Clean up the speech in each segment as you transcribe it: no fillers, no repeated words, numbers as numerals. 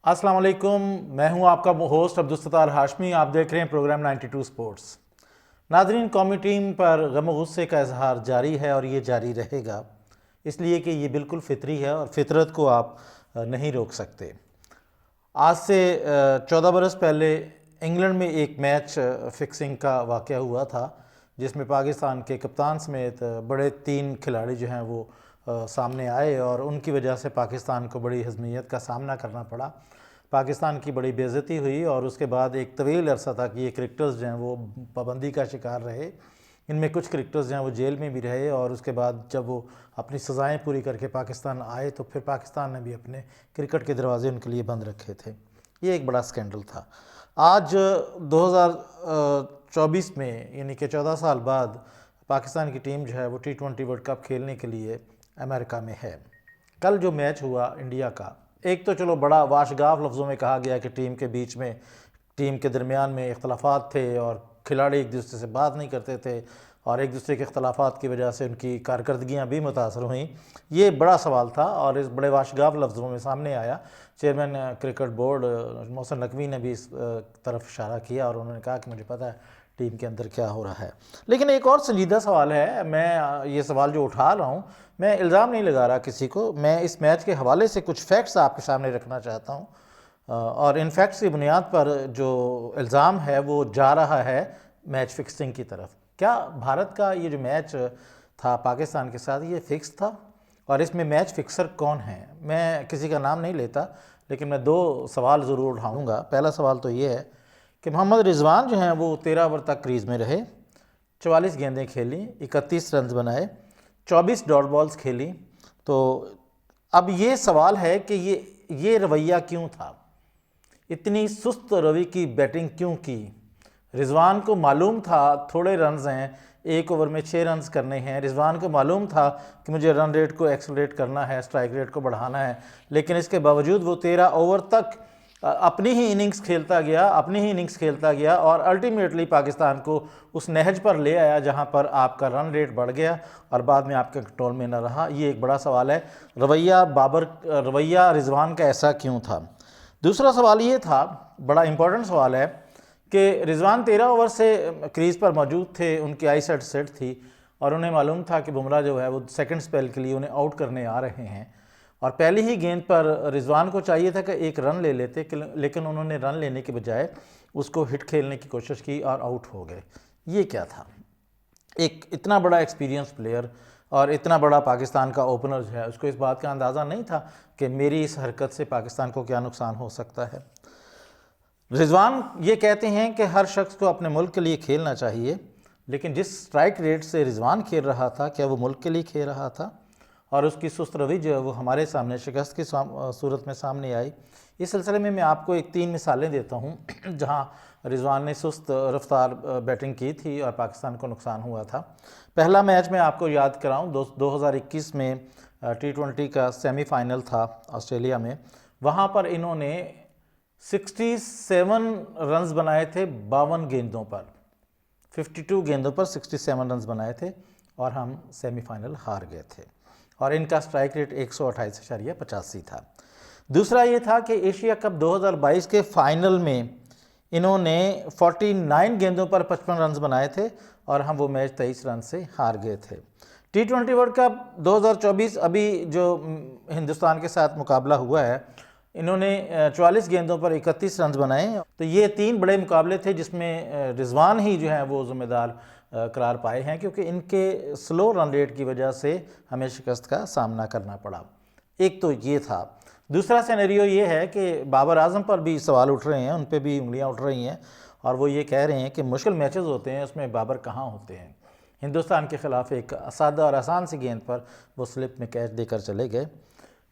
अस्सलाम वालेकुम। मैं हूं आपका होस्ट अब्दुल हाशमी। आप देख रहे हैं प्रोग्राम 92 स्पोर्ट्स। नाजरीन, कौमी टीम पर गम गुस्से का इजहार जारी है और ये जारी रहेगा, इसलिए कि ये बिल्कुल फितरी है और फितरत को आप नहीं रोक सकते। आज से 14 बरस पहले इंग्लैंड में एक मैच फिक्सिंग का वाक़या हुआ था, जिसमें पाकिस्तान के कप्तान समेत बड़े 3 खिलाड़ी जो हैं वो सामने आए और उनकी वजह से पाकिस्तान को बड़ी हज़मियत का सामना करना पड़ा। पाकिस्तान की बड़ी बेइज्जती हुई और उसके बाद एक तवील अरसा तक ये क्रिकेटर्स जो हैं वो पाबंदी का शिकार रहे। इनमें कुछ क्रिकेटर्स जो हैं वो जेल में भी रहे और उसके बाद जब वो अपनी सज़ाएं पूरी करके पाकिस्तान आए तो फिर पाकिस्तान ने भी अपने क्रिकेट के दरवाजे उनके लिए बंद रखे थे। ये एक बड़ा स्कैंडल था। आज 2024 में, यानी कि 14 साल बाद, पाकिस्तान की टीम जो है वो T20 वर्ल्ड कप खेलने के लिए अमेरिका में है। कल जो मैच हुआ इंडिया का, एक तो चलो बड़ा वाशगाफ लफ्ज़ों में कहा गया कि टीम के बीच में, टीम के दरमियान में इख्तलाफात थे और खिलाड़ी एक दूसरे से बात नहीं करते थे और एक दूसरे के इख्तलाफात की वजह से उनकी कारकर्दगियाँ भी मुतासर हुई। ये बड़ा सवाल था और इस बड़े वाशगाफ लफ्ज़ों में सामने आया। Chairman cricket board Mohsin Naqvi ने भी इस तरफ इशारा किया और उन्होंने कहा कि मुझे पता है टीम के अंदर क्या हो रहा है। लेकिन एक और संजीदा सवाल है, मैं ये सवाल जो उठा रहा हूँ, मैं इल्ज़ाम नहीं लगा रहा किसी को, मैं इस मैच के हवाले से कुछ फैक्ट्स आपके सामने रखना चाहता हूँ और इन फैक्ट्स की बुनियाद पर जो इल्ज़ाम है वो जा रहा है मैच फिक्सिंग की तरफ। क्या भारत का ये जो मैच था पाकिस्तान के साथ, ये फिक्स था? और इसमें मैच फिक्सर कौन है? मैं किसी का नाम नहीं लेता, लेकिन मैं 2 सवाल ज़रूर उठाऊँगा। पहला सवाल तो ये है कि मोहम्मद रिजवान जो हैं वो 13 ओवर तक क्रीज़ में रहे, 44 गेंदें खेली, 31 रन बनाए, 24 डॉट बॉल्स खेली। तो अब ये सवाल है कि ये रवैया क्यों था? इतनी सुस्त रवि की बैटिंग क्यों की? रिजवान को मालूम था थोड़े रन्स हैं, 1 ओवर में 6 रन्स करने हैं। रिजवान को मालूम था कि मुझे रन रेट को एक्सेलरेट करना है, स्ट्राइक रेट को बढ़ाना है, लेकिन इसके बावजूद वो 13 ओवर तक अपनी ही इनिंग्स खेलता गया और अल्टीमेटली पाकिस्तान को उस नहज पर ले आया जहां पर आपका रन रेट बढ़ गया और बाद में आपके कंट्रोल में न रहा। ये एक बड़ा सवाल है, रवैया रिजवान का ऐसा क्यों था? दूसरा सवाल ये था, बड़ा इंपॉर्टेंट सवाल है, कि रिजवान 13 ओवर से क्रीज़ पर मौजूद थे, उनकी आई सेट थी और उन्हें मालूम था कि बुमराह जो है वो सेकंड स्पेल के लिए उन्हें आउट करने आ रहे हैं और पहली ही गेंद पर रिजवान को चाहिए था कि एक रन ले लेते, लेकिन उन्होंने रन लेने के बजाय उसको हिट खेलने की कोशिश की और आउट हो गए। ये क्या था? एक इतना बड़ा एक्सपीरियंस प्लेयर और इतना बड़ा पाकिस्तान का ओपनर जो है, उसको इस बात का अंदाज़ा नहीं था कि मेरी इस हरकत से पाकिस्तान को क्या नुकसान हो सकता है। रिजवान ये कहते हैं कि हर शख्स को अपने मुल्क के लिए खेलना चाहिए, लेकिन जिस स्ट्राइक रेट से रिजवान खेल रहा था, क्या वो मुल्क के लिए खेल रहा था? और उसकी सुस्त रवि जो है वो हमारे सामने शिकस्त की सूरत में सामने आई। इस सिलसिले में मैं आपको 3 मिसालें देता हूँ जहाँ रिजवान ने सुस्त रफ्तार बैटिंग की थी और पाकिस्तान को नुकसान हुआ था। पहला मैच मैं आपको याद कराऊँ, 2021 में T20 का सेमीफाइनल था ऑस्ट्रेलिया में। वहाँ पर इन्होंने 67 रन्स बनाए थे 52 गेंदों पर, 52 गेंदों पर 67 रन्स बनाए थे और हम सेमीफाइनल हार गए थे और इनका स्ट्राइक रेट 128.85 था। दूसरा ये था कि एशिया कप 2022 के फाइनल में इन्होंने 49 गेंदों पर 55 रन्स बनाए थे और हम वो मैच 23 रन से हार गए थे। T20 वर्ल्ड कप 2024 अभी जो हिंदुस्तान के साथ मुकाबला हुआ है, इन्होंने 44 गेंदों पर 31 रन बनाए। तो ये 3 बड़े मुकाबले थे जिसमें रिजवान ही जो है वो ज़िम्मेदार करार पाए हैं, क्योंकि इनके स्लो रन रेट की वजह से हमें शिकस्त का सामना करना पड़ा। एक तो ये था। दूसरा सिनेरियो ये है कि बाबर आजम पर भी सवाल उठ रहे हैं, उन पर भी उंगलियां उठ रही हैं और वो ये कह रहे हैं कि मुश्किल मैचेस होते हैं उसमें बाबर कहाँ होते हैं। हिंदुस्तान के ख़िलाफ़ एक सादा और आसान सी गेंद पर वो स्लिप में कैच देकर चले गए।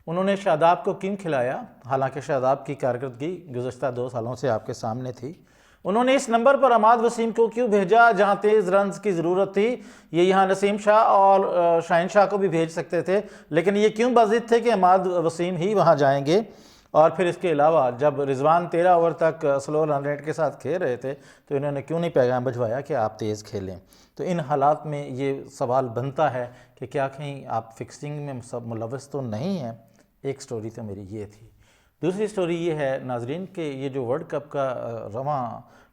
उन्होंने शादाब को क्यों खिलाया? हालांकि शादाब की कारकर्दगी गुज़श्ता 2 सालों से आपके सामने थी। उन्होंने इस नंबर पर अमाद वसीम को क्यों भेजा जहां तेज़ रन्स की ज़रूरत थी? ये यहाँ नसीम शाह और शाहीन शाह को भी भेज सकते थे, लेकिन ये क्यों बाज़िद थे कि अमाद वसीम ही वहाँ जाएंगे? और फिर इसके अलावा जब रिजवान 13 ओवर तक स्लो रन रेट के साथ खेल रहे थे तो इन्होंने क्यों नहीं पैगाम भिजवाया कि आप तेज़ खेलें? तो इन हालात में ये सवाल बनता है कि क्या कहीं आप फिक्सिंग में सब मुलव्वस तो नहीं हैं? एक स्टोरी तो मेरी ये थी। दूसरी स्टोरी ये है नाजरीन कि ये जो वर्ल्ड कप का रवां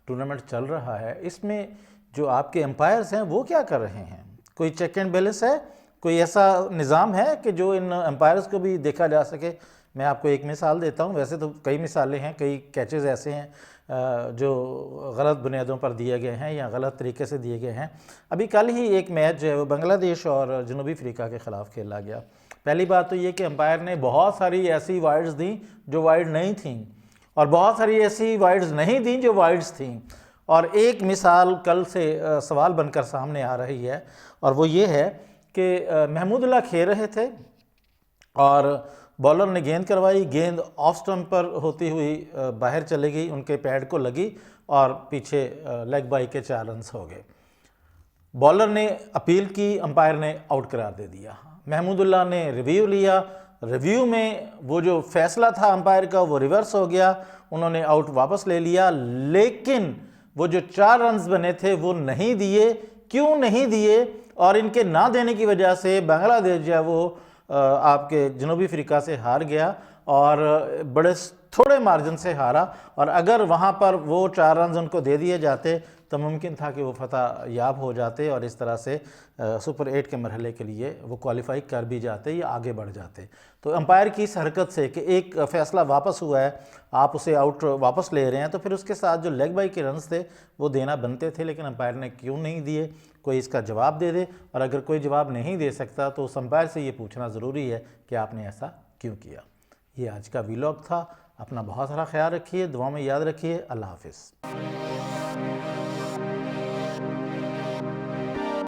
टूर्नामेंट चल रहा है, इसमें जो आपके एम्पायर्स हैं वो क्या कर रहे हैं? कोई चेक एंड बैलेंस है? कोई ऐसा निज़ाम है कि जो इन एम्पायर्स को भी देखा जा सके? मैं आपको एक मिसाल देता हूँ, वैसे तो कई मिसालें हैं, कई कैचेस ऐसे हैं जो गलत बुनियादों पर दिए गए हैं या गलत तरीके से दिए गए हैं। अभी कल ही एक मैच जो है वो बांग्लादेश और जनूबी अफ्रीका के ख़िलाफ़ खेला गया। पहली बात तो ये कि अंपायर ने बहुत सारी ऐसी वाइड्स दी जो वाइड नहीं थी, और बहुत सारी ऐसी वाइड्स नहीं दी जो वाइड्स थी। और एक मिसाल कल से सवाल बनकर सामने आ रही है, और वो ये है कि महमूदुल्लाह खेल रहे थे और बॉलर ने गेंद करवाई, गेंद ऑफ स्टंप पर होती हुई बाहर चली गई, उनके पैड को लगी और पीछे लेग बाई के 4 रन हो गए। बॉलर ने अपील की, अंपायर ने आउट करार दे दिया। महमूदुल्लाह ने रिव्यू लिया, रिव्यू में वो जो फैसला था अंपायर का वो रिवर्स हो गया, उन्होंने आउट वापस ले लिया, लेकिन वो जो 4 रन्स बने थे वो नहीं दिए। क्यों नहीं दिए? और इनके ना देने की वजह से बांग्लादेश जो है वो आपके जनूबी अफ्रीका से हार गया, और बड़े थोड़े मार्जिन से हारा। और अगर वहाँ पर वो 4 रन उनको दे दिए जाते तो मुमकिन था कि वो फतह याब हो जाते और इस तरह से सुपर 8 के मरहले के लिए वो क्वालिफाई कर भी जाते या आगे बढ़ जाते। तो अंपायर की इस हरकत से कि एक फ़ैसला वापस हुआ है, आप उसे आउट वापस ले रहे हैं, तो फिर उसके साथ जो लेग बाई के रन्स थे वो देना बनते थे, लेकिन अंपायर ने क्यों नहीं दिए? कोई इसका जवाब दे दे, और अगर कोई जवाब नहीं दे सकता तो उस अंपायर से ये पूछना ज़रूरी है कि आपने ऐसा क्यों किया। ये आज का व्लॉग था। अपना बहुत सारा ख्याल रखिए, दुआ में याद रखिए। अल्लाह हाफिज़।